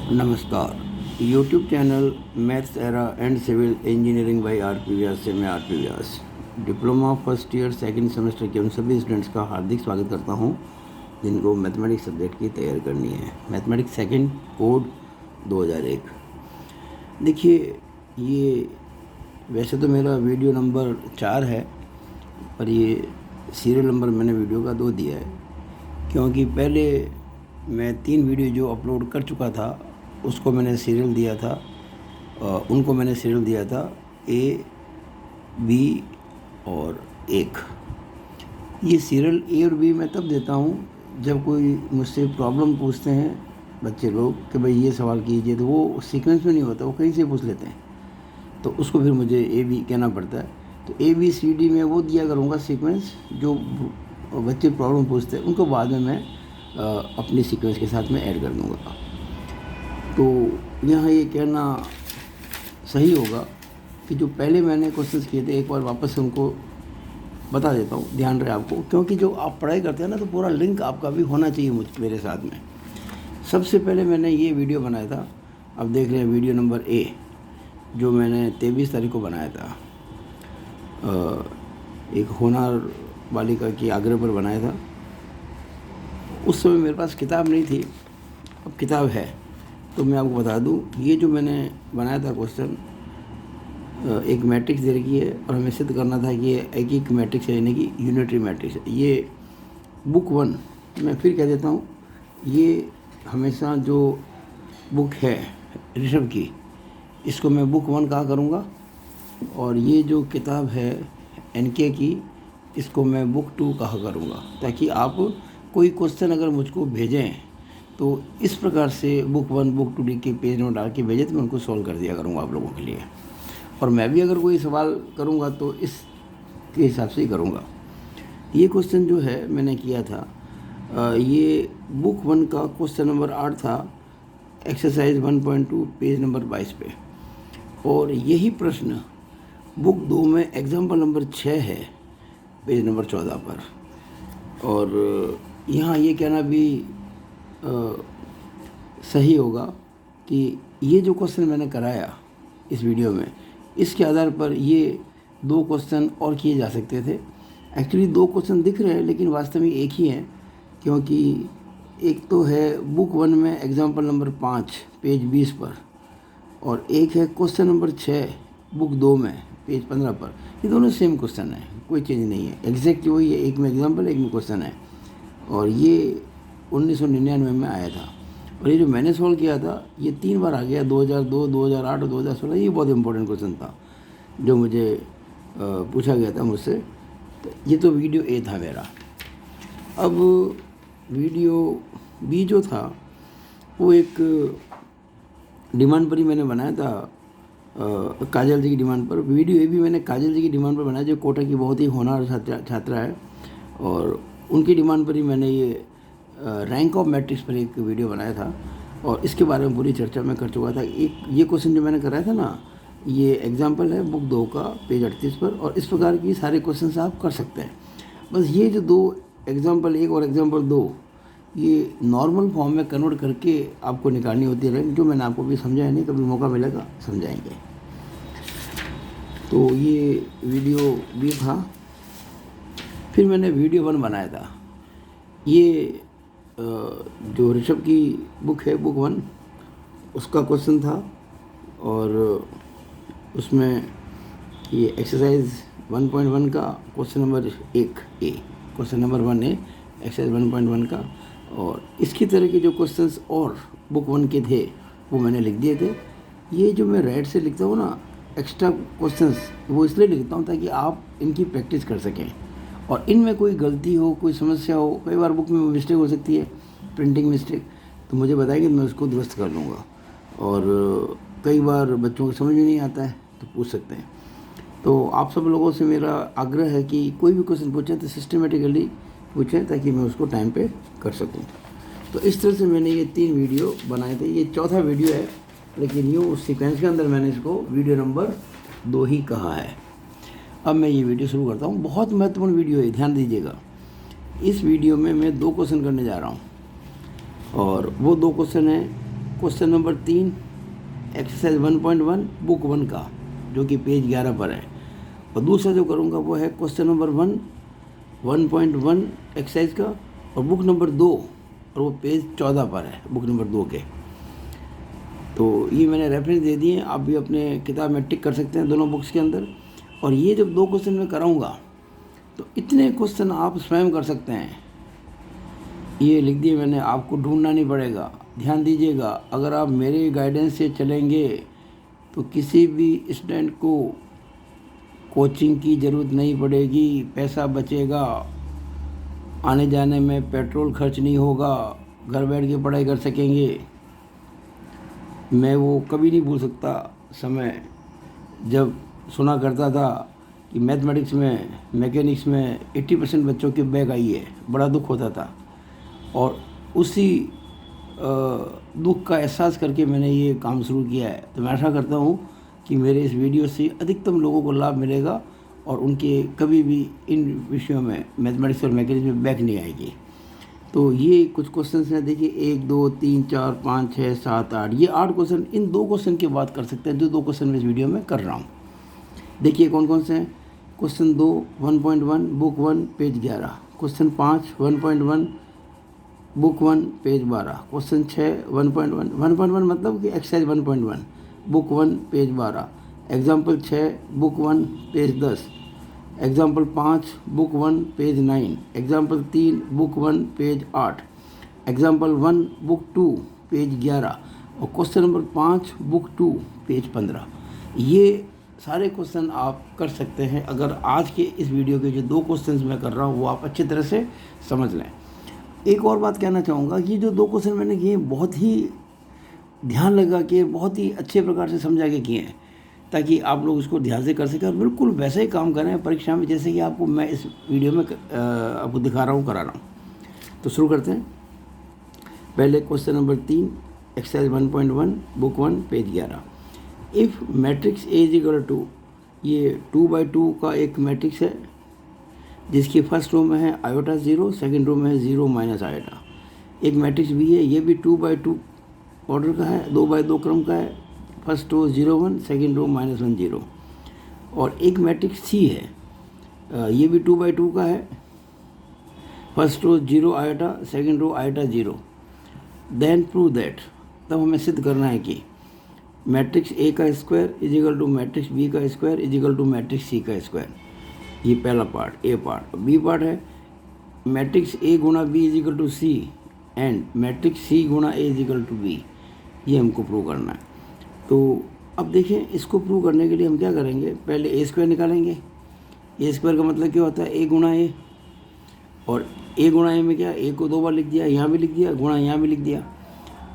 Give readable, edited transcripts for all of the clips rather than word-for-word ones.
नमस्कार। YouTube channel maths era and civil engineering by RP. Vyas से मैं RP. Vyas diploma first year second semester के उन सभी स्टूडेंट्स का हार्दिक स्वागत करता हूं जिनको मैथमेटिक्स सब्जेक्ट की तैयारी करनी है। Mathematics second code 2001। देखिए, ये वैसे तो मेरा वीडियो नंबर 4 है, पर ये सीरियल नंबर मैंने वीडियो का 2 दिया है, क्योंकि पहले मैं 3 वीडियो जो अपलोड कर चुका था उसको मैंने सीरियल दिया था। उनको मैंने सीरियल दिया था ए, बी और 1। ये सीरियल ए और बी मैं तब देता हूँ जब कोई मुझसे प्रॉब्लम पूछते हैं बच्चे लोग कि भाई ये सवाल कीजिए, तो वो सीक्वेंस में नहीं होता, वो कहीं से पूछ लेते हैं, तो उसको फिर मुझे ए बी कहना पड़ता है। तो ए बी सी डी में वो दिया करूँगा सीक्वेंस जो बच्चे प्रॉब्लम पूछते हैं, उनको बाद में मैं अपनी सीक्वेंस के साथ में ऐड कर दूँगा। तो यहाँ ये कहना सही होगा कि जो पहले मैंने क्वेश्चंस किए थे एक बार वापस से उनको बता देता हूँ, ध्यान रहे आपको, क्योंकि जो आप पढ़ाई करते हैं ना तो पूरा लिंक आपका भी होना चाहिए मेरे साथ में। सबसे पहले मैंने ये वीडियो बनाया था, अब देख रहे हैं वीडियो नंबर ए, जो मैंने 23 तारीख को बनाया था। एक होनहार बालिका की आग्रह पर बनाया था। उस समय मेरे पास किताब नहीं थी, अब किताब है। तो मैं आपको बता दूं, ये जो मैंने बनाया था क्वेश्चन, एक मैट्रिक्स दे रखी है और हमें सिद्ध करना था कि ये एक मैट्रिक्स है, यानी कि यूनिटरी मैट्रिक्स है। ये बुक 1, मैं फिर कह देता हूँ, ये हमेशा जो बुक है ऋषभ की, इसको मैं बुक 1 कहा करूँगा, और ये जो किताब है एनके की, इसको मैं बुक 2 कहा करूँगा, ताकि आप कोई क्वेश्चन अगर मुझको भेजें तो इस प्रकार से बुक 1 बुक 2 के पेज नोट डाल के भेजे तो मैं उनको सॉल्व कर दिया करूँगा आप लोगों के लिए। और मैं भी अगर कोई सवाल करूँगा तो इसके हिसाब से ही करूँगा। ये क्वेश्चन जो है मैंने किया था, ये बुक 1 का क्वेश्चन नंबर 8 था, एक्सरसाइज 1.2 पेज नंबर 22 पे। और यही प्रश्न बुक 2 में एग्जाम्पल नंबर 6 है, पेज नंबर 14 पर। और यहाँ ये कहना भी सही होगा कि ये जो क्वेश्चन मैंने कराया इस वीडियो में, इसके आधार पर ये 2 क्वेश्चन और किए जा सकते थे। एक्चुअली 2 क्वेश्चन दिख रहे हैं लेकिन वास्तव में एक ही है, क्योंकि एक तो है बुक 1 में एग्जाम्पल नंबर 5 पेज 20 पर, और एक है क्वेश्चन नंबर 6 बुक 2 में पेज 15 पर। ये दोनों सेम क्वेश्चन है, कोई चेंज नहीं है, एग्जैक्टली वही है, एक में एग्जाम्पल एक में क्वेश्चन है। और ये 1999 में आया था, और ये जो मैंने सॉल्व किया था ये 3 बार आ गया, 2002, 2008 और 2016। ये बहुत इंपॉर्टेंट क्वेश्चन था जो मुझे पूछा गया था मुझसे। तो ये तो वीडियो ए था मेरा। अब वीडियो बी जो था वो एक डिमांड पर ही मैंने बनाया था, काजल जी की डिमांड पर। वीडियो ए भी मैंने काजल जी की डिमांड पर बनाया, जो कोटा की बहुत ही होनहार छात्रा है, और उनकी डिमांड पर ही मैंने ये रैंक ऑफ मैट्रिक्स पर एक वीडियो बनाया था, और इसके बारे में पूरी चर्चा मैं कर चुका था। एक ये क्वेश्चन जो मैंने कराया था ना, ये एग्जाम्पल है बुक 2 का पेज 38 पर, और इस प्रकार की सारे क्वेश्चन आप कर सकते हैं। बस ये जो 2 एग्जाम्पल 1 और एग्जाम्पल 2, ये नॉर्मल फॉर्म में कन्वर्ट करके आपको निकालनी होती है रैंक, जो मैंने आपको भी समझाया नहीं, कभी मौका मिलेगा समझाएंगे। तो ये वीडियो भी था। फिर मैंने वीडियो 1 बनाया था। ये जो ऋषभ की बुक है बुक 1, उसका क्वेश्चन था, और उसमें ये एक्सरसाइज 1.1 का क्वेश्चन नंबर 1 ए, क्वेश्चन नंबर 1 ए एक्सरसाइज 1.1 का। और इसकी तरह के जो क्वेश्चंस और बुक 1 के थे वो मैंने लिख दिए थे। ये जो मैं राइट से लिखता हूँ ना एक्स्ट्रा क्वेश्चंस, वो इसलिए लिखता हूँ ताकि आप इनकी प्रैक्टिस कर सकें, और इनमें कोई गलती हो, कोई समस्या हो, कई बार बुक में मिस्टेक हो सकती है, प्रिंटिंग मिस्टेक, तो मुझे बताएंगे, मैं उसको दुरुस्त कर लूँगा। और कई बार बच्चों को समझ में नहीं आता है तो पूछ सकते हैं। तो आप सब लोगों से मेरा आग्रह है कि कोई भी क्वेश्चन पूछें तो सिस्टमेटिकली पूछें, ताकि मैं उसको टाइम पे कर सकूँ। तो इस तरह से मैंने ये 3 वीडियो बनाए थे। ये चौथा वीडियो है, लेकिन यूँ सीक्वेंस के अंदर मैंने इसको वीडियो नंबर 2 ही कहा है। अब मैं ये वीडियो शुरू करता हूँ। बहुत महत्वपूर्ण वीडियो है, ध्यान दीजिएगा। इस वीडियो में मैं 2 क्वेश्चन करने जा रहा हूँ, और वो 2 क्वेश्चन हैं क्वेश्चन नंबर 3 एक्सरसाइज 1.1 बुक 1 का, जो कि पेज 11 पर है। और दूसरा जो करूँगा वो है क्वेश्चन नंबर 1.1 एक्सरसाइज का, और बुक नंबर 2, और वो पेज 14 पर है बुक नंबर 2 के। तो ये मैंने रेफरेंस दे दिए, आप भी अपने किताब में टिक कर सकते हैं दोनों बुक्स के अंदर। और ये जब 2 क्वेश्चन मैं कराऊँगा तो इतने क्वेश्चन आप स्वयं कर सकते हैं। ये लिख दिए मैंने, आपको ढूंढना नहीं पड़ेगा। ध्यान दीजिएगा, अगर आप मेरे गाइडेंस से चलेंगे तो किसी भी स्टूडेंट को कोचिंग की ज़रूरत नहीं पड़ेगी, पैसा बचेगा, आने जाने में पेट्रोल खर्च नहीं होगा, घर बैठ के पढ़ाई कर सकेंगे। मैं वो कभी नहीं भूल सकता समय जब सुना करता था कि मैथमेटिक्स में, मैकेनिक्स में 80% बच्चों के बैक आई है, बड़ा दुख होता था। और उसी दुख का एहसास करके मैंने ये काम शुरू किया है। तो मैं आशा करता हूँ कि मेरे इस वीडियो से अधिकतम लोगों को लाभ मिलेगा और उनके कभी भी इन विषयों में, मैथमेटिक्स और मैकेनिक्स में बैक नहीं आएगी। तो ये कुछ क्वेश्चन हैं, देखिए 1 2 3 4 5 6 7 8, ये 8 क्वेश्चन इन 2 क्वेश्चन की बात कर सकते हैं जो 2 क्वेश्चन में इस वीडियो में कर रहा हूँ। देखिए कौन कौन से हैं। Question 2 1.1 book 1 page 11, question 5 1.1 book 1 page 12, question 6 1.1 मतलब कि exercise 1.1 book 1 page 12, example 6 book 1 page 10, example 5 book 1 page 9, example 3 book 1 page 8, example 1 book 2 page 11 और क्वेश्चन नंबर 5 बुक 2 पेज 15। ये सारे क्वेश्चन आप कर सकते हैं अगर आज के इस वीडियो के जो 2 क्वेश्चन मैं कर रहा हूँ वो आप अच्छी तरह से समझ लें। एक और बात कहना चाहूँगा कि जो 2 क्वेश्चन मैंने किए बहुत ही ध्यान लगा के, बहुत ही अच्छे प्रकार से समझा के किए हैं, ताकि आप लोग इसको ध्यान से कर सकें और बिल्कुल वैसे ही काम करें परीक्षा में जैसे कि आपको मैं इस वीडियो में आपको दिखा रहा हूँ, करा रहा हूँ। तो शुरू करते हैं। पहले question number 3 exercise 1.1 book 1 page 11। If matrix A is equal to, ये 2/2 का एक मैट्रिक्स है जिसकी फर्स्ट रो में है आयोटा 0, सेकंड रो में है 0 माइनस आयोटा। एक मैट्रिक्स भी है, ये भी 2/2 ऑर्डर का है, 2/2 क्रम का है, फर्स्ट रो 0 1, सेकंड रो -1 0। और एक मैट्रिक्स सी है, ये भी 2/2 का है, first row 0 iota, second row iota 0। Then prove that, तब हमें सिद्ध करना है कि मैट्रिक्स ए का square is equal to matrix B का square is equal to matrix C का स्क्वायर। ये पहला part, A part. B part है मैट्रिक्स ए गुणा B is equal to C and matrix C गुणा A is equal to B. ये हमको prove करना है। तो अब देखें, इसको प्रूव करने के लिए हम क्या करेंगे, पहले ए स्क्वायर निकालेंगे। ए स्क्वायर का मतलब क्या होता है, ए गुणा ए। और ए गुणा ए में क्या, ए को 2 बार लिख दिया, यहाँ भी लिख दिया, गुणा यहाँ भी लिख दिया।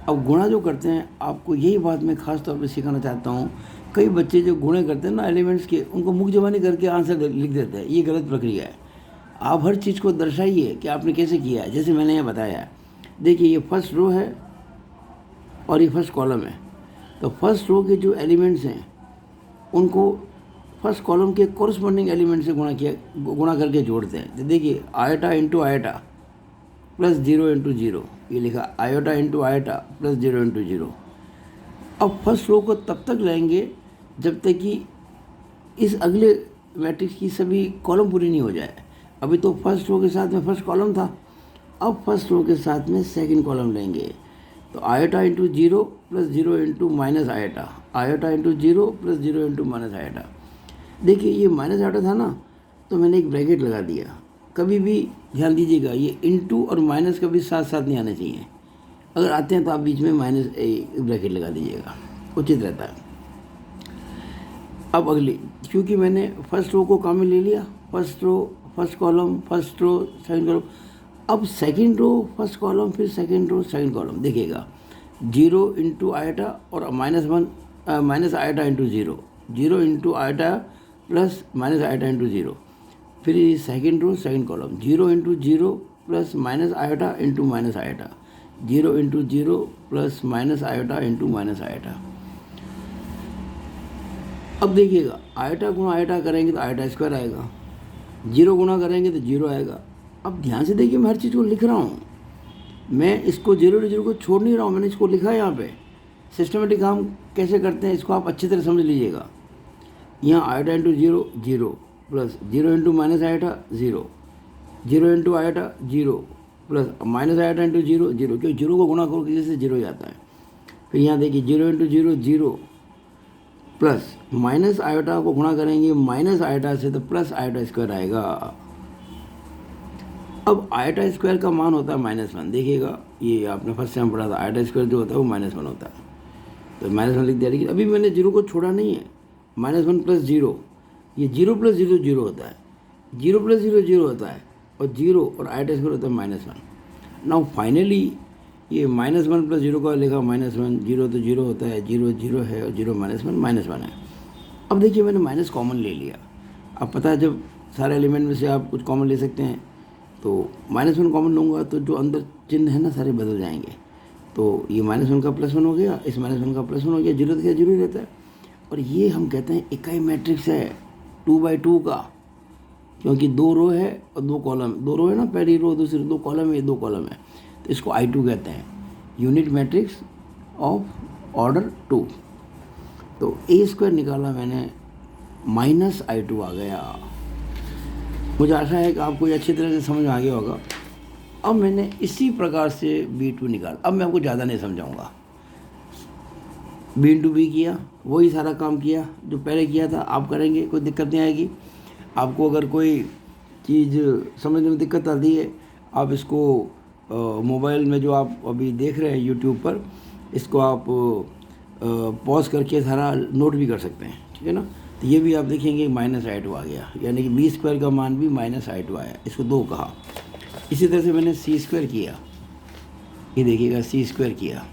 अब गुणा जो करते हैं, आपको यही बात मैं ख़ास तौर पे सिखाना चाहता हूँ। कई बच्चे जो गुणे करते हैं ना एलिमेंट्स के, उनको मुख जबानी करके आंसर लिख देते हैं। ये गलत प्रक्रिया है। आप हर चीज़ को दर्शाइए कि आपने कैसे किया है, जैसे मैंने ये बताया है। देखिए ये फर्स्ट रो है और ये फर्स्ट कॉलम है। तो फर्स्ट रो के जो एलिमेंट्स हैं उनको फर्स्ट कॉलम के कॉरस्पॉन्डिंग एलिमेंट से गुणा करके जोड़ते हैं। तो देखिए iota into iota plus 0 into 0, ये लिखा iota into iota plus 0 into 0। अब फर्स्ट रो को तब तक लेंगे जब तक कि इस अगले मैट्रिक्स की सभी कॉलम पूरी नहीं हो जाए। अभी तो फर्स्ट रो के साथ में फर्स्ट कॉलम था, अब फर्स्ट रो के साथ में सेकंड कॉलम लेंगे। तो iota into 0 plus 0 into minus iota, iota into 0 plus 0 into minus iota. देखिए ये माइनस आयोटा था ना, तो मैंने एक ब्रैकेट लगा दिया। कभी भी ध्यान दीजिएगा, ये इंटू और माइनस कभी साथ साथ नहीं आने चाहिए। अगर आते हैं तो आप बीच में माइनस ब्रैकेट लगा दीजिएगा, उचित रहता है। अब अगली, क्योंकि मैंने फर्स्ट रो को काम में ले लिया, first row first column, first row second column. अब सेकंड रो फर्स्ट कॉलम, फिर सेकंड रो सेकंड कॉलम। देखिएगा 0 इंटू आयोटा और -1 minus iota into 0, 0 into iota plus minus iota into 0। फिर second row second column 0 into 0 plus minus iota into minus iota, 0 into 0 plus minus iota into minus iota. अब देखिएगा iota गुणा iota करेंगे तो iota square आएगा, 0 गुणा करेंगे तो 0 आएगा। अब ध्यान से देखिए, मैं हर चीज़ को लिख रहा हूँ, मैं इसको 0 छोड़ नहीं रहा हूँ, मैंने इसको लिखा है यहाँ पे। सिस्टमेटिक काम कैसे करते हैं इसको आप अच्छी तरह समझ लीजिएगा। यहाँ iota into zero zero plus zero into minus iota zero, zero into iota zero plus minus iota into zero zero, क्योंकि जीरो को गुणा करो किसी से जीरो ही आता है। फिर यहाँ देखिए zero into zero zero plus minus iota को गुणा करेंगे माइनस आयोटा से तो प्लस आयोटा स्क्वायर आएगा। अब आयोटा स्क्वायर का मान होता है -1। देखिएगा ये आपने फर्स्ट टाइम पढ़ा था, आयोटा स्क्वायर जो होता है वो -1 होता है, तो -1 लिख दिया। लेकिन अभी मैंने जीरो को छोड़ा नहीं है, -1 प्लस जीरो, ये जीरो प्लस जीरो जीरो होता है, जीरो प्लस जीरो जीरो होता है, और जीरो और आयोटा स्क्वायर होता है -1। नाउ फाइनली ये -1 प्लस जीरो का लिखा -1, जीरो तो जीरो होता है, जीरो जीरो है और जीरो -1 है। अब देखिए मैंने माइनस कॉमन ले लिया। अब पता है जब सारे एलिमेंट में से आप कुछ कॉमन ले सकते हैं, तो -1 कॉमन लूँगा तो जो अंदर चिन्ह है ना सारे बदल जाएंगे। तो ये -1 का +1 हो गया, इस -1 का +1 हो गया, जीरो तो क्या जीरो ही रहता है। और ये हम कहते हैं इकाई मैट्रिक्स है 2x2 का, क्योंकि 2 रो है और 2 कॉलम, 2 रो है ना, पहली रो दूसरी 2 कॉलम है, ये 2 कॉलम है, तो इसको I2 कहते हैं, यूनिट मैट्रिक्स ऑफ ऑर्डर 2। तो A² निकाला मैंने, -I2 आ गया। मुझे आशा है कि आपको ये अच्छी तरह से समझ आ गया होगा। अब मैंने इसी प्रकार से B2 निकाला। अब मैं आपको ज़्यादा नहीं समझाऊंगा। B इंटू B किया, वही सारा काम किया जो पहले किया था, आप करेंगे, कोई दिक्कत नहीं आएगी। आपको अगर कोई चीज़ समझने में दिक्कत आती है, आप इसको मोबाइल में जो आप अभी देख रहे हैं यूट्यूब पर, इसको आप पॉज करके सारा नोट भी कर सकते हैं, ठीक है ना। तो ये भी आप देखेंगे -I2 आ गया, यानी कि B² का मान भी -I2 आया, इसको 2 कहा। इसी तरह से मैंने C² किया, ये देखिएगा C² किया,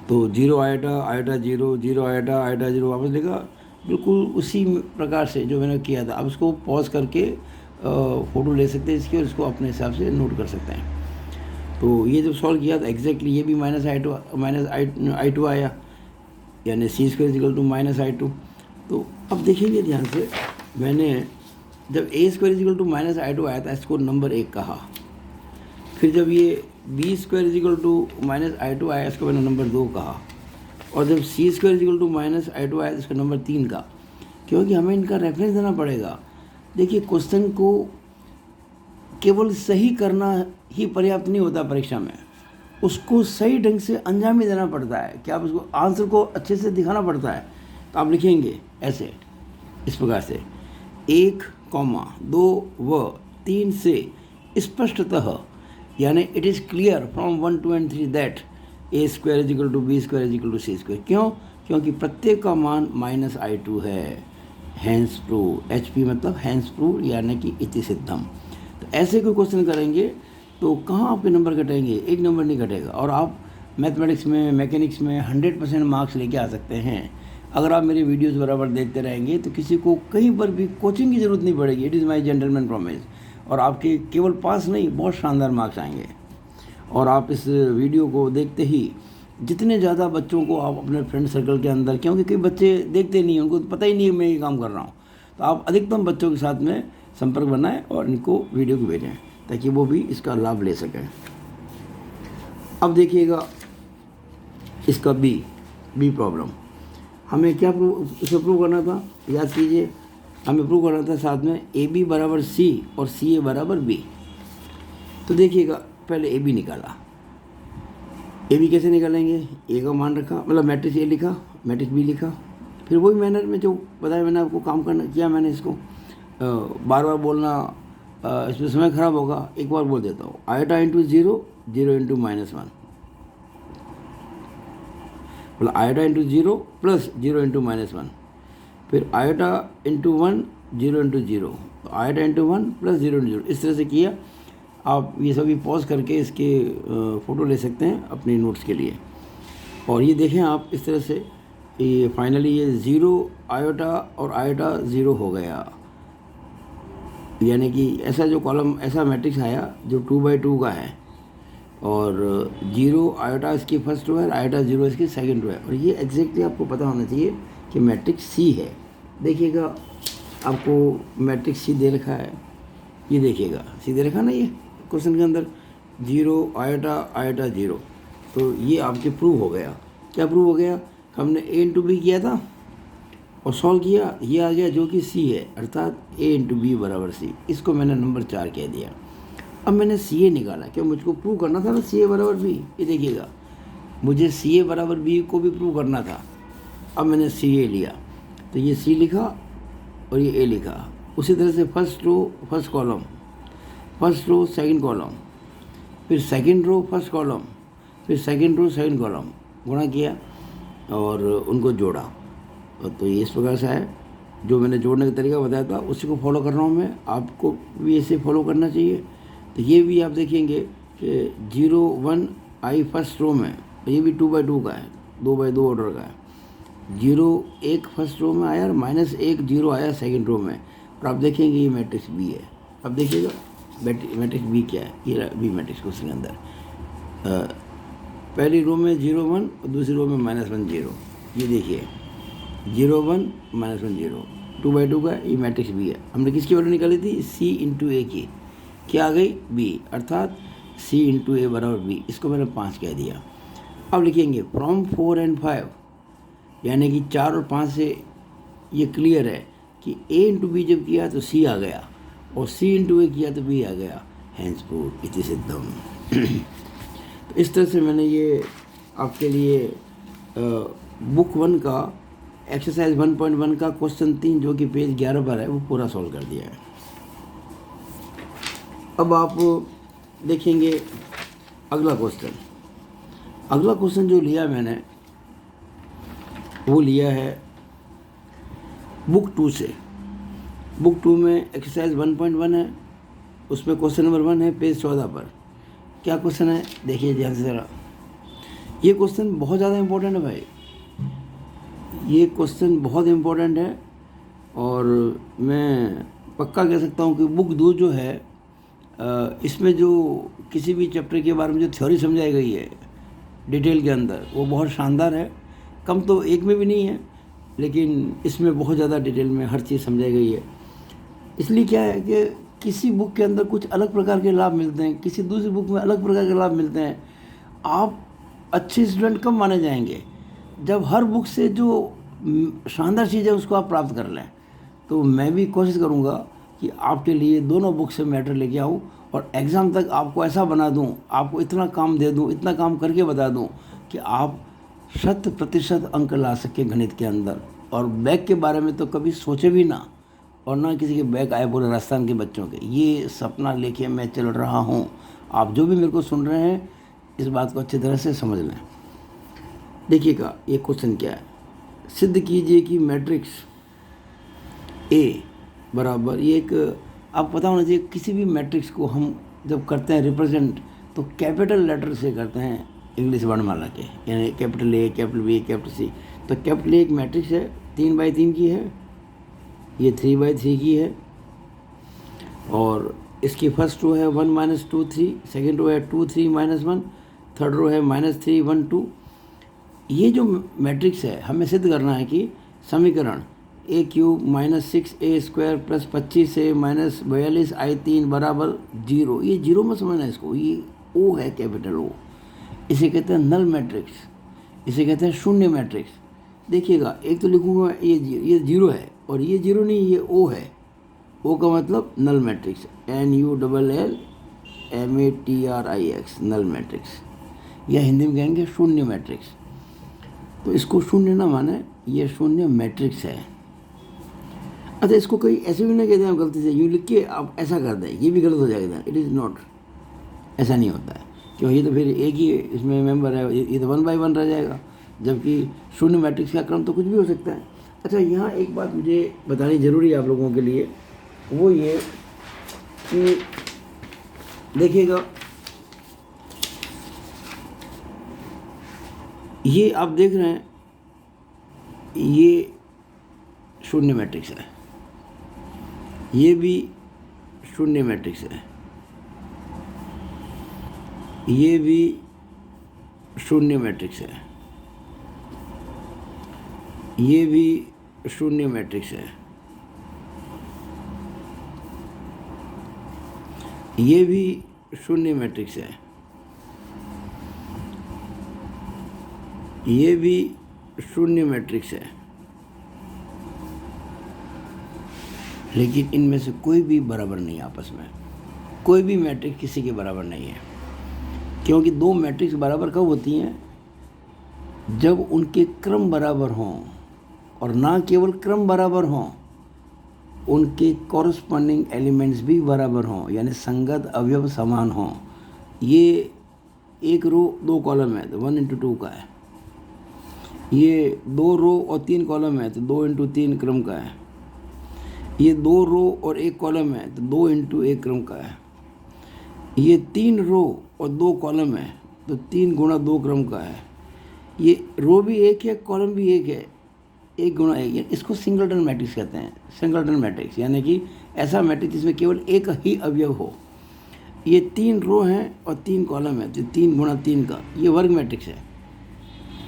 तो zero iota iota zero, zero iota iota zero वापस लिखा, बिल्कुल उसी प्रकार से जो मैंने किया था। अब इसको पॉज करके फ़ोटो ले सकते हैं इसकी, और इसको अपने हिसाब से नोट कर सकते हैं। तो ये जब सॉल्व किया तो एग्जैक्टली ये भी -I2 आया, यानी C² -I2। तो अब देखेंगे ध्यान से, मैंने जब A² -I2 आया था, इसको नंबर 1 कहा। फिर जब ये B² -I2 आया, इसको मैंने नंबर 2 कहा। और जब C² -I2 आया, तो इसका नंबर 3 का, क्योंकि हमें इनका रेफरेंस देना पड़ेगा। देखिए क्वेश्चन को केवल सही करना ही पर्याप्त नहीं होता परीक्षा में, उसको सही ढंग से अंजाम ही देना पड़ता है, कि आप उसको आंसर को अच्छे से दिखाना पड़ता है। तो आप लिखेंगे ऐसे, इस प्रकार से 1, 2 व 3 से स्पष्टतः, यानी it is clear from 1, 2 and 3 that A² = B² = C²। क्यों? क्योंकि प्रत्येक का मान -I2 है। हैंस प्रूव, HP मतलब हैंस प्रूव, यानी कि इति सिद्धम। तो ऐसे कोई क्वेश्चन करेंगे तो कहाँ आपके नंबर घटेंगे? एक नंबर नहीं घटेगा, और आप मैथमेटिक्स में, मैकेनिक्स में 100% मार्क्स लेके आ सकते हैं। अगर आप मेरी वीडियोस बराबर देखते रहेंगे तो किसी को कहीं पर भी कोचिंग की ज़रूरत नहीं पड़ेगी। It is my gentleman promise. और आपके केवल पास नहीं, बहुत शानदार मार्क्स आएंगे। और आप इस वीडियो को देखते ही जितने ज़्यादा बच्चों को आप अपने फ्रेंड सर्कल के अंदर, क्योंकि कई बच्चे देखते नहीं हैं, उनको पता ही नहीं है मैं ये काम कर रहा हूँ, तो आप अधिकतम बच्चों के साथ में संपर्क बनाएं और इनको वीडियो को भेजें ताकि वो भी इसका लाभ ले सकें। अब देखिएगा इसका बी प्रॉब्लम, हमें क्या इसे प्रूव करना था, याद कीजिए, हमें प्रूव करना था साथ में AB = C और CA = B। तो देखिएगा पहले AB निकाला। AB कैसे निकालेंगे? A का मान रखा, मतलब मैट्रिक्स A लिखा, मैट्रिक्स B लिखा, फिर वही मैनर में जो बताया मैंने आपको काम करना किया मैंने। इसको बार बार बोलना इसमें समय खराब होगा, एक बार बोल देता हूँ। आयोटा इंटू 0, 0 इंटू -1, मतलब आयोटा इंटू 0 प्लस 0 इंटू -1, फिर आयोटा इंटू 1, 0 इंटू 0, तो आयोटा इंटू 1 प्लस 0 इंटू 0, इस तरह से किया। आप ये सभी पॉज करके इसके फ़ोटो ले सकते हैं अपने नोट्स के लिए। और ये देखें आप इस तरह से, ये फाइनली ये 0 आयोटा और आयोटा 0 हो गया, यानी कि ऐसा जो कॉलम, ऐसा मैट्रिक्स आया जो 2x2 का है, और 0 आयोटा इसकी फर्स्ट रो है, आयोटा 0 इसकी सेकंड रो है। और ये एग्जैक्टली आपको पता होना चाहिए कि मैट्रिक्स C है। देखिएगा आपको मैट्रिक्स C दे रखा है, ये देखिएगा C दे रखा ना, ये क्वेश्चन के अंदर 0 आयोटा आयोटा 0, तो ये आपके प्रूव हो गया। क्या प्रूव हो गया? हमने ए इंटू बी किया था और सॉल्व किया, ये आ गया जो कि सी है, अर्थात ए इंटू बी बराबर सी। इसको मैंने नंबर 4 कह दिया। अब मैंने सी ए निकाला, क्या मुझको प्रूव करना था ना सी ए बराबर बी। ये देखिएगा, मुझे सी ए बराबर बी को भी प्रूव करना था। अब मैंने सी ए लिया, तो ये सी लिखा और ये ए लिखा। उसी तरह से first row first column, first row second column, फिर सेकंड रो फर्स्ट कॉलम, फिर सेकंड रो सेकंड कॉलम, गुणा किया और उनको जोड़ा। तो ये इस प्रकार से है। जो मैंने जोड़ने का तरीका बताया था उसी को फॉलो कर रहा हूँ मैं, आपको भी ऐसे फॉलो करना चाहिए। तो ये भी आप देखेंगे कि 0 1 आई फर्स्ट रो में, ये भी 2/2 का है, 2/2 ऑर्डर का है। 0 1 फर्स्ट रो में आया और -1 0 आया सेकंड रो में। और आप देखेंगे ये मैट्रिक्स बी है। अब देखिएगा मैट्रिक्स बी क्या है, ये बी मैट्रिक्स क्वेश्चन के अंदर पहली रो में 0 1 और दूसरी रो में -1 0। ये देखिए 0 1 -1 0, 2/2 का, ये मैट्रिक्स बी है। हमने किसकी वैल्यू निकाली थी? सी इंटू ए की। क्या आ गई? बी, अर्थात सी इंटू ए बराबर बी। इसको मैंने 5 कह दिया। अब लिखेंगे फ्रॉम 4 एंड 5, यानी कि 4 और 5 से ये क्लियर है कि ए इंटू बी जब किया तो सी आ गया और सी इंटू ए किया तो बी आ गया। हैंस प्रूव इति सिद्धम। तो इस तरह से मैंने ये आपके लिए बुक 1 का एक्सरसाइज 1.1 का क्वेश्चन 3 जो कि पेज 11 पर है वो पूरा सॉल्व कर दिया है। अब आप देखेंगे अगला क्वेश्चन। अगला क्वेश्चन जो लिया मैंने वो लिया है बुक 2 से। बुक 2 में एक्सरसाइज 1.1 है, उसमें क्वेश्चन नंबर 1 है पेज 14 पर। क्या क्वेश्चन है देखिए ध्यान से ज़रा। ये क्वेश्चन बहुत ज़्यादा इम्पोर्टेंट है भाई, ये क्वेश्चन बहुत इम्पोर्टेंट है और मैं पक्का कह सकता हूँ कि बुक 2 जो है इसमें जो किसी भी चैप्टर के बारे में जो थ्योरी समझाई गई है डिटेल के अंदर वो बहुत शानदार है। कम तो एक में भी नहीं है, लेकिन इसमें बहुत ज़्यादा डिटेल में हर चीज़ समझाई गई है। इसलिए क्या है कि किसी बुक के अंदर कुछ अलग प्रकार के लाभ मिलते हैं, किसी दूसरी बुक में अलग प्रकार के लाभ मिलते हैं। आप अच्छे स्टूडेंट कब माने जाएंगे? जब हर बुक से जो शानदार चीज़ है उसको आप प्राप्त कर लें। तो मैं भी कोशिश करूँगा कि आपके लिए दोनों बुक से मैटर लेके आऊँ और एग्ज़ाम तक आपको ऐसा बना दूँ, आपको इतना काम दे दूँ, इतना काम करके बता दूँ कि आप 100% अंक ला सकें गणित के अंदर। और बैग के बारे में तो कभी सोचे भी ना, और ना किसी के बैग आए पूरे राजस्थान के बच्चों के। ये सपना लेके मैं चल रहा हूँ। आप जो भी मेरे को सुन रहे हैं इस बात को अच्छी तरह से समझ लें। देखिएगा ये क्वेश्चन क्या है। सिद्ध कीजिए कि मैट्रिक्स ए बराबर, ये एक आप पता होना चाहिए, किसी भी मैट्रिक्स को हम जब करते हैं रिप्रेजेंट तो कैपिटल लेटर से करते हैं, इंग्लिश वर्णमाला के, यानी capital A, capital B, capital C. तो कैपिटल ए एक मैट्रिक्स है, 3x3 की है, ये 3x3 की है और इसकी फर्स्ट रो है 1 - 2 3, सेकेंड रो है 2 3 - 1, थर्ड रो है -3 1 2। ये जो मैट्रिक्स है हमें सिद्ध करना है कि समीकरण a³ - 6a² + 25a - 42 i3 बराबर 0। ये 0 में समझना है इसको, ये ओ है, कैपिटल ओ। इसे कहते हैं नल मैट्रिक्स, इसे कहते हैं शून्य मैट्रिक्स। देखिएगा एक तो लिखूँगा ये 0 है और ये 0 नहीं, ये ओ है। ओ का मतलब null matrix, NULLMATRIX, null matrix, या हिंदी में कहेंगे शून्य मैट्रिक्स। तो इसको शून्य ना माने, ये शून्य मैट्रिक्स है। अच्छा, इसको कहीं ऐसे भी ना कहते हैं गलती से यूँ लिख के आप ऐसा कर दें, ये भी गलत हो जाएगा। इट इज़ नॉट, ऐसा नहीं होता है, क्यों? ये तो फिर एक ही इसमें मेंबर है, ये तो 1/1 रह जाएगा, जबकि शून्य मैट्रिक्स का क्रम तो कुछ भी हो सकता है। अच्छा, यहाँ एक बात मुझे बतानी ज़रूरी है आप लोगों के लिए, वो ये कि देखिएगा ये आप देख रहे हैं, ये शून्य मैट्रिक्स है, ये भी शून्य मैट्रिक्स है, ये भी शून्य मैट्रिक्स है, ये भी शून्य मैट्रिक्स है, ये भी शून्य मैट्रिक्स है, ये भी शून्य मैट्रिक्स है, लेकिन इनमें से कोई भी बराबर नहीं आपस में। कोई भी मैट्रिक्स किसी के बराबर नहीं है, क्योंकि दो मैट्रिक्स बराबर कब होती हैं? जब उनके क्रम बराबर हों, और ना केवल क्रम बराबर हों, उनके कॉरस्पॉन्डिंग एलिमेंट्स भी बराबर हों, यानी संगत अवयव समान हों। ये एक रो 2 कॉलम है तो 1 इंटू 2 का है। ये 2 रो और 3 कॉलम है तो 2 इंटू 3 क्रम का है। ये 2 रो और 1 कॉलम है तो 2 इंटू 1 क्रम का है। ये 3 रो और 2 कॉलम है तो 3 गुणा 2 क्रम का है। ये रो भी एक है, कॉलम भी एक है, 1 गुणा 1। इसको सिंगलटन मैट्रिक्स कहते हैं। सिंगलटन मैट्रिक्स यानी कि ऐसा मैट्रिक्स जिसमें केवल एक ही अवयव हो। ये 3 रो हैं और 3 कॉलम है तो 3 गुणा 3 का ये वर्ग मैट्रिक्स है।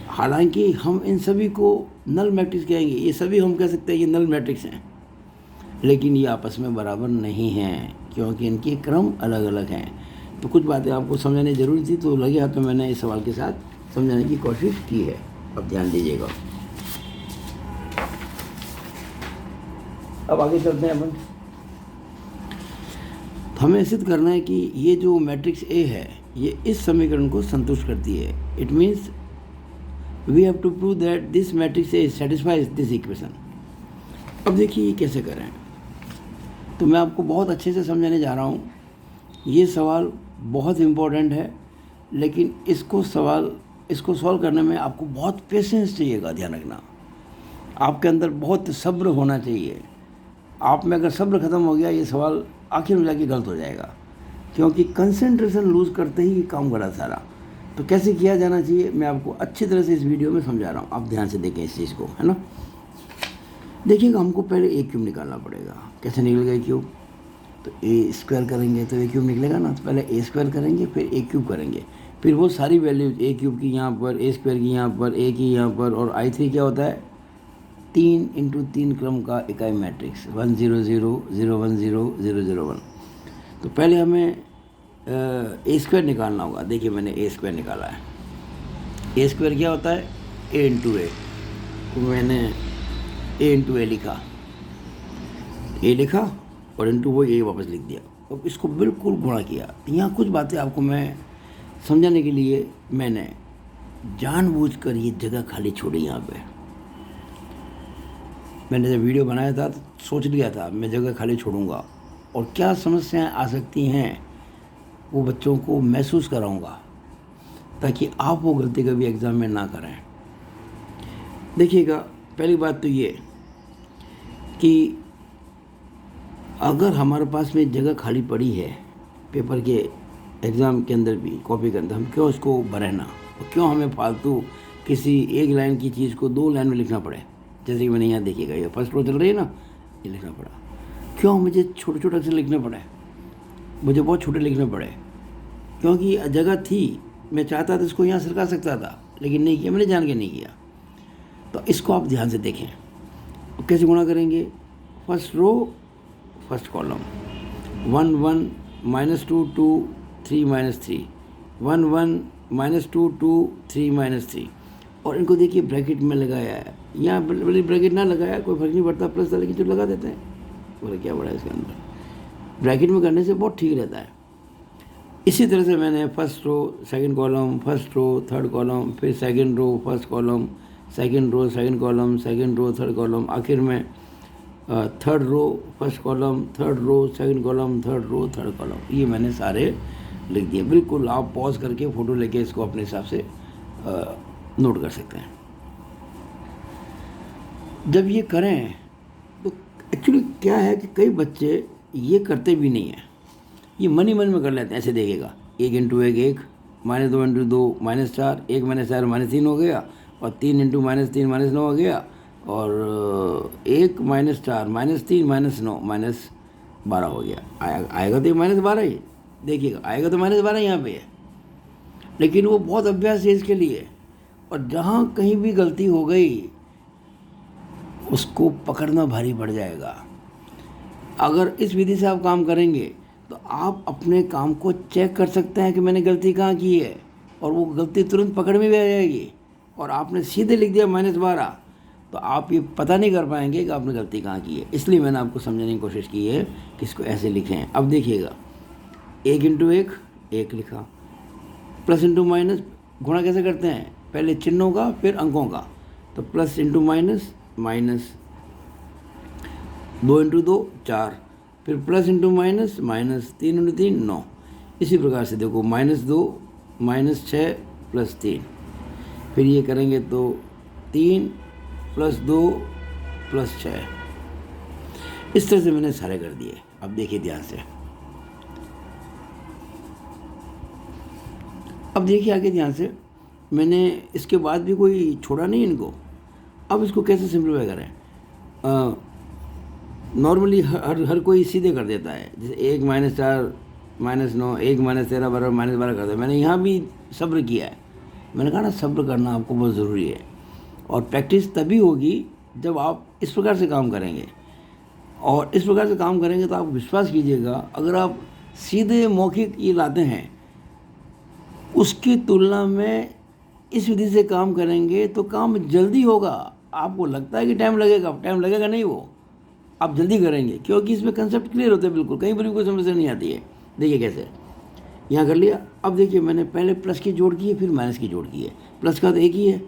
हालांकि हम इन सभी को नल मैट्रिक्स कहेंगे, ये सभी हम कह सकते हैं ये नल मैट्रिक्स हैं, लेकिन ये आपस में बराबर नहीं हैं क्योंकि इनके क्रम अलग अलग हैं। तो कुछ बातें आपको समझानी ज़रूरी थी, तो लगे हाथ में मैंने इस सवाल के साथ समझाने की कोशिश की है। अब ध्यान दीजिएगा। अब आगे चलते हैं अपन। हमें सिद्ध करना है कि ये जो मैट्रिक्स ए है ये इस समीकरण को संतुष्ट करती है। It means we have to prove that this matrix A satisfies this equation. अब देखिए ये कैसे करें, तो मैं आपको बहुत अच्छे से समझाने जा रहा हूँ। ये सवाल बहुत इम्पोर्टेंट है, लेकिन इसको सॉल्व करने में आपको बहुत पेशेंस चाहिएगा। ध्यान रखना, आपके अंदर बहुत सब्र होना चाहिए। आप में अगर सब्र ख़त्म हो गया, ये सवाल आखिर में जाके गलत हो जाएगा, क्योंकि कंसंट्रेशन लूज़ करते ही ये काम गलत सारा। तो कैसे किया जाना चाहिए मैं आपको अच्छी तरह से इस वीडियो में समझा रहा हूँ। आप ध्यान से देखें इस चीज़ को, है ना। देखिएगा, हमको पहले ए क्यूब निकालना पड़ेगा। कैसे निकलेगा ए क्यूब? तो ए स्क्वायर करेंगे तो ए क्यूब निकलेगा ना। तो पहले ए स्क्वायर करेंगे, फिर ए क्यूब करेंगे, फिर वो सारी वैल्यूज ए क्यूब की यहाँ पर, ए स्क्वायर की यहाँ पर, ए की यहाँ पर, और I3 क्या होता है? 3 इंटू 3 क्रम का इकाई मैट्रिक्स 1 0 0 0 1 0 0 0 1। तो पहले हमें ए स्क्वायर निकालना होगा। देखिए मैंने ए स्क्वायर निकाला है। ए स्क्वायर क्या होता है? ए इंटू ए। तो मैंने ए इंटू ए लिखा, और इंटू वो ए वापस लिख दिया। अब इसको बिल्कुल गुणा किया। यहाँ कुछ बातें आपको मैं समझाने के लिए मैंने जानबूझकर ये जगह खाली छोड़ी। यहाँ पे मैंने जब वीडियो बनाया था तो सोच लिया था मैं जगह खाली छोड़ूंगा, और क्या समस्याएं आ सकती हैं वो बच्चों को महसूस कराऊंगा, ताकि आप वो गलती कभी एग्ज़ाम में ना करें। देखिएगा, पहली बात तो ये कि अगर हमारे पास में जगह खाली पड़ी है पेपर के एग्ज़ाम के अंदर भी, कॉपी के अंदर, हम क्यों उसको भरना, और क्यों हमें फालतू किसी एक लाइन की चीज़ को 2 लाइन में लिखना पड़े। जैसे कि मैंने यहाँ देखिएगा, ये फर्स्ट रो चल रही है ना, ये लिखना पड़ा। क्यों मुझे छोटे छोटे अक्षर लिखने पड़े? मुझे बहुत छोटे लिखने पड़े क्योंकि जगह थी। मैं चाहता था इसको यहाँ सरका सकता था, लेकिन नहीं किया, मैंने जान के नहीं किया। तो इसको आप ध्यान से देखें। कैसे गुणा करेंगे? फर्स्ट रो फर्स्ट कॉलम 1 1 -2 2 3 -3 1 1 -2 2 3 -3, और इनको देखिए ब्रैकेट में लगाया है। यहाँ बड़ी ब्रैकेट ना लगाया कोई फर्क नहीं पड़ता, प्लस लेकिन जो लगा देते हैं बोले क्या बड़ा है इसके अंदर। ब्रैकेट में करने से बहुत ठीक रहता है। इसी तरह से मैंने first row second column, first row third column, फिर second row first column, second row second column, second row third column, आखिर में third row first column, third row second column, third row third column. ये मैंने सारे लिख दिए। बिल्कुल आप पॉज करके फ़ोटो लेके इसको अपने हिसाब से नोट कर सकते हैं। जब ये करें तो एक्चुअली क्या है कि कई बच्चे ये करते भी नहीं हैं, ये मन ही मन में कर लेते हैं। ऐसे देखिएगा, 1 इंटू 1 1, -2 इंटू 2 -4, 1 -4 -3 हो गया, और 3 इंटू -3 -9 हो गया, और 1 -4 -3 -9 -12 हो गया। आएगा तो -12 ही, देखिएगा आएगा तो -12 यहाँ पे है, लेकिन वो बहुत अभ्यास है इसके लिए। और जहाँ कहीं भी गलती हो गई उसको पकड़ना भारी पड़ जाएगा। अगर इस विधि से आप काम करेंगे तो आप अपने काम को चेक कर सकते हैं कि मैंने गलती कहाँ की है, और वो गलती तुरंत पकड़ में भी आ जाएगी और आपने सीधे लिख दिया -12, तो आप ये पता नहीं कर पाएंगे कि आपने गलती कहाँ की है। इसलिए मैंने आपको समझाने की कोशिश की है कि इसको ऐसे लिखें। अब देखिएगा, 1 × 1 1 लिखा, प्लस इंटू माइनस गुणा कैसे करते हैं, पहले चिन्हों का फिर अंकों का, तो प्लस इंटू माइनस माइनस, 2 × 2 4, फिर प्लस इंटू माइनस माइनस, 3 × 3 9। इसी प्रकार से देखो -2 -6 + 3, फिर ये करेंगे तो 3 + 2 + 6। इस तरह से मैंने सारे कर दिए। अब देखिए ध्यान से, अब देखिए आगे ध्यान से, मैंने इसके बाद भी कोई छोड़ा नहीं इनको। अब इसको कैसे सिंप्लीफाई करें, नॉर्मली हर कोई सीधे कर देता है, जैसे 1 - 4 - 9, 1 - 13 = -12 करता है। मैंने यहाँ भी सब्र किया है। मैंने कहा ना, सब्र करना आपको बहुत ज़रूरी है, और प्रैक्टिस तभी होगी जब आप इस प्रकार से काम करेंगे। और इस प्रकार से काम करेंगे तो आप विश्वास कीजिएगा, अगर आप सीधे मौखिक ये लाते हैं, उसकी तुलना में इस विधि से काम करेंगे तो काम जल्दी होगा। आपको लगता है कि टाइम लगेगा नहीं, वो आप जल्दी करेंगे, क्योंकि इसमें कंसेप्ट क्लियर होते हैं बिल्कुल, कहीं पर भी कोई समस्या नहीं आती है। देखिए कैसे, यहाँ कर लिया। अब देखिए, मैंने पहले प्लस की जोड़ की है, फिर माइनस की जोड़ की है। प्लस का तो एक ही है,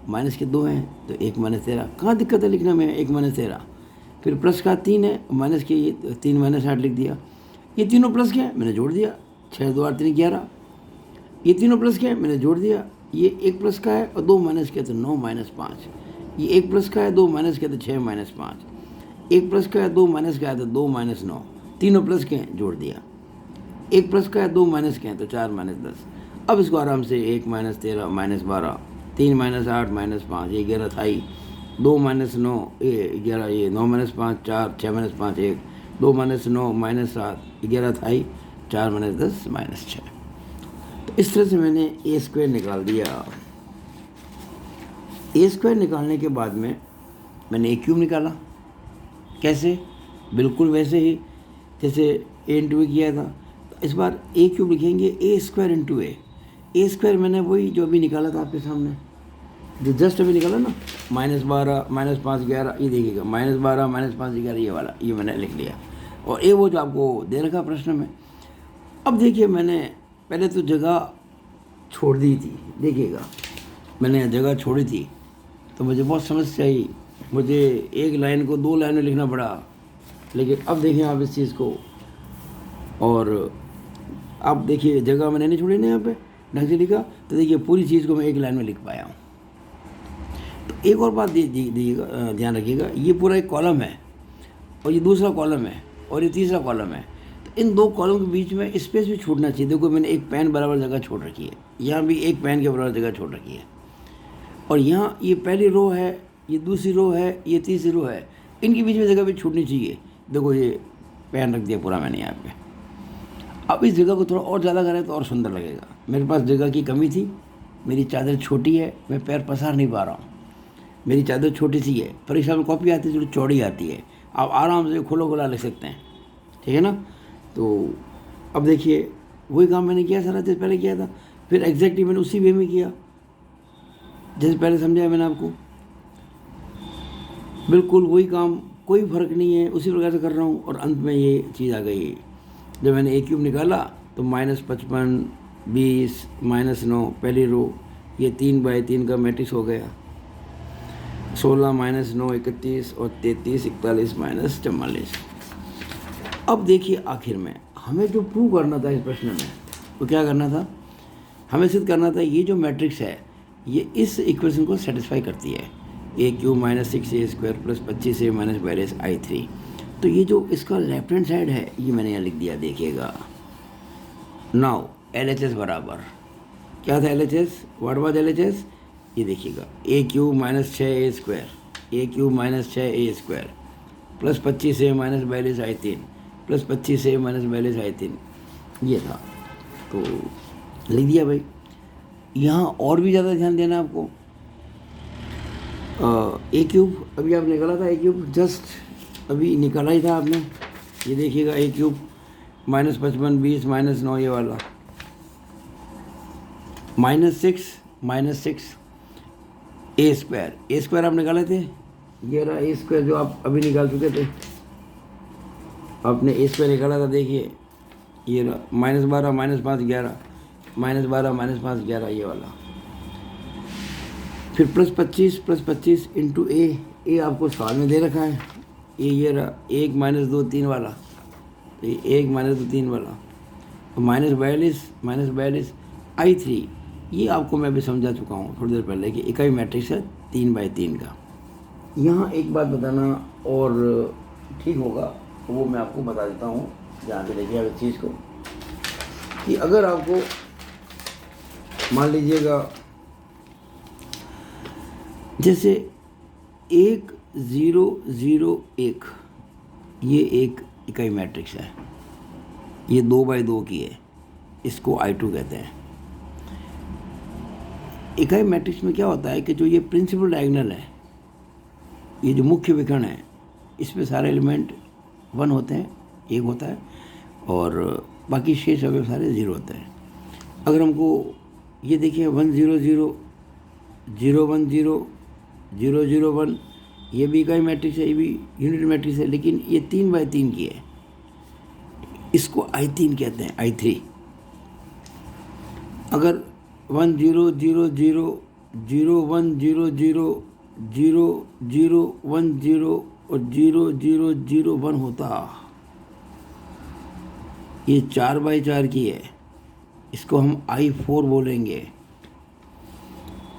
माइनस के 2 हैं, तो 1 - 13, कहाँ दिक्कत है लिखने में, 1 - 13। फिर प्लस का 3 है, माइनस के ये 3 - 8 लिख दिया। ये तीनों प्लस के हैं, मैंने जोड़ दिया, 6 2 8 3 11। ये तीनों प्लस के हैं, मैंने जोड़ दिया। ये 1 प्लस का है और 2 माइनस के, तो 9 - 5। ये 1 प्लस का है, 2 माइनस के, तो 6 - 5। 1 प्लस का है, 2 माइनस का है, तो 2 - 9। तीनों प्लस के हैं, जोड़ दिया। 1 प्लस का है, 2 माइनस के हैं, तो 4 - 10। अब इसको आराम से 1 - 13 - 12, 3 - 8 - 5, ये 11 था ही, 2 - 9 ये 11, ये 9 - 5 4, 6 - 5 1, 2 - 9 - 7 11 था ही, 4 - 10 - 6। तो इस तरह से मैंने a² निकाल दिया। a² निकालने के बाद में मैंने a³ निकाला। कैसे, बिल्कुल वैसे ही जैसे a × a किया था। तो इस बार a³ लिखेंगे, a² × a। a² मैंने वही जो अभी निकाला था आपके सामने, जो जस्ट अभी निकाला ना, -12 -5 11, ये देखिएगा, -12 -5 11, ये वाला, ये मैंने लिख लिया। और ये वो जो आपको दे रखा प्रश्न में। अब देखिए, मैंने पहले तो जगह छोड़ दी थी, देखिएगा मैंने जगह छोड़ी थी, तो मुझे बहुत समस्या आई। मुझे एक लाइन को 2 लाइन में लिखना पड़ा। लेकिन अब देखिए आप इस चीज़ को, और आप देखिए जगह मैंने नहीं छोड़ी ना, यहाँ पे ढंग से लिखा, तो देखिए पूरी चीज़ को मैं एक लाइन में लिख पाया हूँ। तो एक और बात दीजिएगा, ध्यान रखिएगा, ये पूरा एक कॉलम है, और ये दूसरा कॉलम है, और ये तीसरा कॉलम है। तो इन 2 कॉलम के बीच में स्पेस भी छूटना चाहिए। देखो, मैंने एक पेन बराबर जगह छोड़ रखी है, यहाँ भी एक पेन के बराबर जगह छोड़ रखी है, और यहाँ ये पहली रो है, ये दूसरी रो है, ये तीसरी रो है, इनके बीच में जगह भी छूटनी चाहिए। देखो, ये पेन रख दिया पूरा मैंने यहाँ पे। अब इस जगह को थोड़ा और ज़्यादा करें तो और सुंदर लगेगा। मेरे पास जगह की कमी थी, मेरी चादर छोटी है, मैं पैर पसार नहीं पा रहा हूँ, मेरी चादर छोटी सी है। परीक्षा में कॉपी आती है, थोड़ी चौड़ी आती है, आप आराम से खुला लिख सकते हैं, ठीक है ना। तो अब देखिए, वही काम मैंने किया सारा, जैसे पहले किया था, फिर एग्जैक्टली मैंने उसी वे में किया जैसे पहले समझाया मैंने आपको। बिल्कुल वही काम, कोई फ़र्क नहीं है, उसी प्रकार से कर रहा हूँ, और अंत में ये चीज़ आ गई। जब मैंने a³ निकाला तो -55 20 -9 पहली रो, ये 3/3 का मैट्रिक्स हो गया। 16 -9 31, और 33 41 -44। अब देखिए, आखिर में हमें जो प्रूव करना था इस प्रश्न में, वो क्या करना था, हमें सिद्ध करना था ये जो मैट्रिक्स है, ये इस इक्वेशन को सेटिस्फाई करती है। a³ - 6a² + 25a - 42 i3। तो ये जो इसका लेफ्ट हैंड साइड है, ये मैंने यहाँ लिख दिया, देखिएगा। नाउ LHS बराबर क्या था, LHS व्हाट वाज LHS, ये देखिएगा, a³ - 6a² a³ - 6a² + 25a - 42 i3 + 25a - 42 i3, ये था। तो लिख दिया भाई। यहाँ और भी ज़्यादा ध्यान देना आपको। a³ अभी आप निकाला था, a³ जस्ट अभी निकाला ही था आपने, ये देखिएगा, a³ -55 20 -9, ये वाला, -6 -6 ए स्क्वायर आप निकाले थे, ये रहा ए स्क्वायर जो आप अभी निकाल चुके थे, आपने ए स्क्वायर निकाला था, देखिए ये रहा -12 -5 11, -12 -5 11 ये वाला। फिर +25 इंटू ए आपको सवाल में दे रखा है, ये रहा 1 -2 3 वाला, तो ये 1 -2 3 वाला, -42 I3, ये आपको मैं अभी समझा चुका हूँ थोड़ी देर पहले कि इकाई मैट्रिक्स है 3/3 का। यहाँ एक बात बताना और ठीक होगा, वो मैं आपको बता देता हूँ, जहाँ पे देखिए आप इस चीज़ को, कि अगर आपको मान लीजिएगा जैसे 1 0 0 1, ये एक इकाई मैट्रिक्स है, ये 2/2 की है, इसको I2 कहते हैं। इकाई मैट्रिक्स में क्या होता है कि जो ये प्रिंसिपल डायगोनल है, ये जो मुख्य विकर्ण है, इसमें सारे एलिमेंट 1 होते हैं, 1 होता है, और बाकी शेष अवयव सारे 0 होते हैं। अगर हमको ये देखिए 1 0 0 0 1 0 0 0 1, ये भी इकाई मैट्रिक्स है, ये भी यूनिट मैट्रिक्स है, लेकिन ये 3/3 की है, इसको I3 कहते हैं, I3। अगर 1 0 0 0 0 1 0 0 0 0 1 0 और 0 0 0 1 होता, ये 4/4 की है, इसको हम I4 बोलेंगे।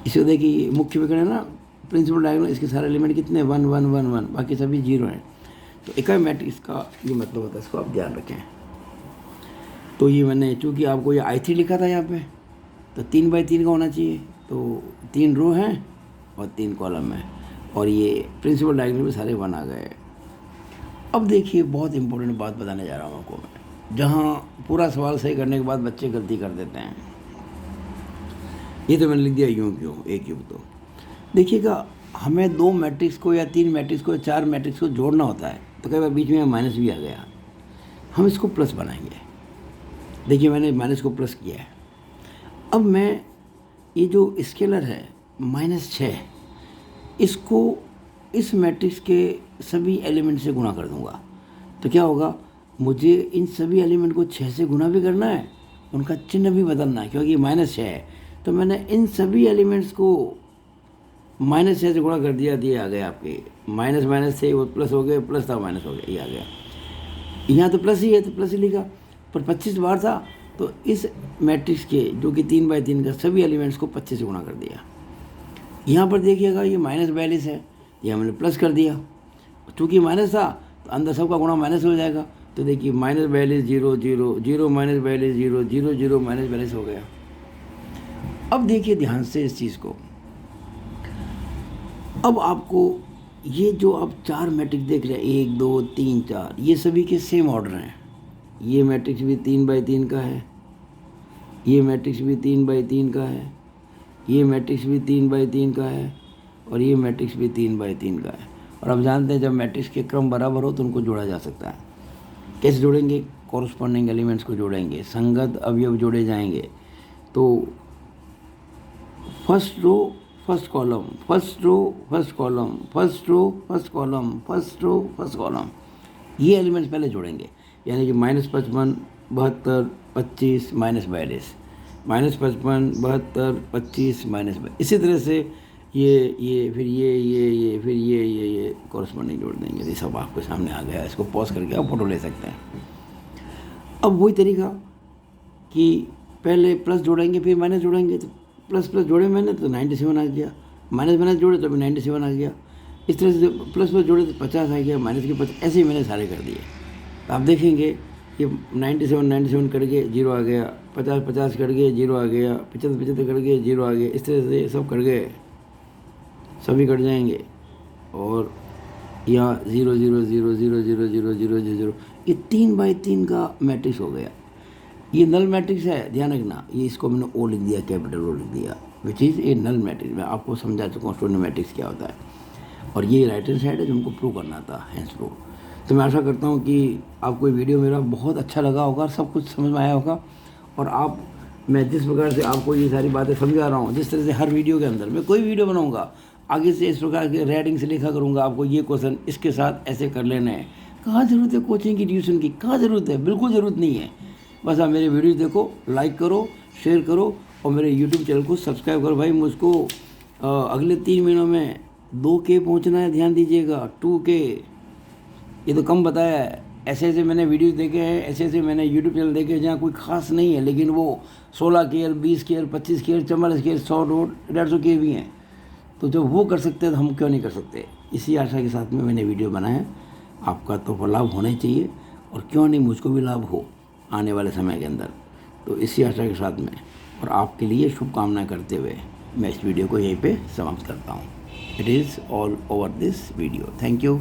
इसे देखिए मुख्य विकर्ण है ना, प्रिंसिपल डायगोनल, इसके सारे एलिमेंट कितने 1 1 1 1, बाकी सभी 0 हैं। तो इकाई मैट्रिक्स का ये मतलब होता है, इसको आप ध्यान रखें। तो ये मैंने चूँकि आपको ये I3 लिखा था यहाँ पे, तो 3/3 का होना चाहिए, तो 3 रो हैं और 3 कॉलम है, और ये प्रिंसिपल डायगोनल में सारे 1 आ गए। अब देखिए बहुत इंपॉर्टेंट बात बताने जा रहा हूँ आपको मैं, जहाँ पूरा सवाल सही करने के बाद बच्चे गलती कर देते हैं। ये तो मैंने लिख दिया यूँ क्यों, एक यूँ। तो देखिएगा, हमें 2 मैट्रिक्स को या 3 मैट्रिक्स को या 4 मैट्रिक्स को जोड़ना होता है, तो कई बार बीच में माइनस भी आ गया, हम इसको प्लस बनाएंगे। देखिए मैंने माइनस को प्लस किया है। अब मैं ये जो स्केलर है -6, इसको इस मैट्रिक्स के सभी एलिमेंट से गुणा कर दूंगा, तो क्या होगा, मुझे इन सभी एलिमेंट को 6 से गुणा भी करना है, उनका चिन्ह भी बदलना है, क्योंकि -6 है, तो मैंने इन सभी एलिमेंट्स को -6 से गुणा कर दिया, दिए आ गए आपके माइनस माइनस थे वो प्लस हो गए, प्लस था माइनस हो गया, ये आ गया। यहाँ तो प्लस ही है तो प्लस ही लिखा, पर 25 बार था, तो इस मैट्रिक्स के जो कि 3/3 का सभी एलिमेंट्स को 25 से गुणा कर दिया। यहाँ पर देखिएगा ये -42 है, ये हमने प्लस कर दिया, चूँकि माइनस था तो अंदर सबका गुणा माइनस हो जाएगा, तो देखिए -42 0 0 0 -42 0 0 0 -42 हो गया। अब देखिए ध्यान से इस चीज़ को, अब आपको ये जो आप 4 मैट्रिक्स देख रहे हैं 1 2 3 4, ये सभी के सेम ऑर्डर हैं। ये मैट्रिक्स भी 3/3 का है, ये मैट्रिक्स भी 3/3 का है, ये मैट्रिक्स भी 3/3 का है, और ये मैट्रिक्स भी 3/3 का है। और आप जानते हैं जब मैट्रिक्स के क्रम बराबर हो तो उनको जोड़ा जा सकता है। कैसे जोड़ेंगे, कॉरस्पॉन्डिंग एलिमेंट्स को जोड़ेंगे, संगत अवयव जोड़े जाएंगे। तो first row first column, first row first column, first row first column, first row first column, ये एलिमेंट्स पहले जोड़ेंगे। यानी कि -55 72 25 -42, -55 72 25 -42, इसी तरह से ये फिर ये फिर ये कॉरस्पॉन्डिंग जोड़ देंगे। ये सब आपके सामने आ गया, इसको पॉज करके आप फोटो ले सकते हैं। अब वही तरीका कि पहले प्लस जोड़ेंगे फिर माइनस जोड़ेंगे, तो प्लस प्लस जोड़े मैंने तो 97 आ गया, माइनस माइनस जोड़े तो अभी 97 आ गया। इस तरह से प्लस प्लस जोड़े तो 50 आ गया, माइनस के 50, ऐसे ही मैंने सारे कर दिए। तो आप देखेंगे ये 97 कट गए 0 आ गया, 50 कट गए 0 आ गया, 75 कट गए 0 आ गया, इस तरह से सब कट गए, सभी कट जाएंगे। और यहाँ 0 0 0 0 0 0 0 0, ये 3/3 का मैट्रिक्स हो गया। ये नल मैट्रिक्स है, ध्यान रखना, ये इसको मैंने ओ लिख दिया, कैपिटल ओ लिख दिया, which is a null matrix. मैं आपको समझा चुका हूँ स्टूडेंट मैट्रिक्स क्या होता है। और ये राइट हैंड साइड है जो हमको प्रूव करना था, हैंस प्रूव। तो मैं आशा करता हूँ कि आपको ये वीडियो मेरा बहुत अच्छा लगा होगा, सब कुछ समझ में आया होगा, और आप मैं जिस प्रकार से आपको ये सारी बातें समझा रहा हूँ, जिस तरह से हर वीडियो के अंदर मैं कोई वीडियो बनाऊँगा आगे से इस प्रकार के राइटिंग से लिखा करूँगा, आपको ये क्वेश्चन इसके साथ ऐसे कर लेना है। कहाँ ज़रूरत है कोचिंग की, ट्यूशन की, कहाँ ज़रूरत है? बिल्कुल ज़रूरत नहीं है। बस आप मेरे वीडियो देखो, लाइक करो, शेयर करो और मेरे यूट्यूब चैनल को सब्सक्राइब करो। भाई मुझको अगले 3 महीनों में 2K पहुँचना है, ध्यान दीजिएगा। 2K ये तो कम बताया है। ऐसे ऐसे मैंने वीडियो देखे हैं, ऐसे ऐसे मैंने यूट्यूब चैनल देखे हैं जहाँ कोई खास नहीं है, लेकिन वो 16K, 20K, 25K, 44K, 100, 150K भी हैं। तो जब वो कर सकते हैं तो हम क्यों नहीं कर सकते? इसी आशा के साथ में मैंने वीडियो बनाया है। आपका तो लाभ होना ही चाहिए और क्यों नहीं मुझको भी लाभ हो आने वाले समय के अंदर। तो इसी आशा के साथ में और आपके लिए शुभकामनाएं करते हुए मैं इस वीडियो को यहीं पे समाप्त करता हूँ। It is all over this video. Thank you.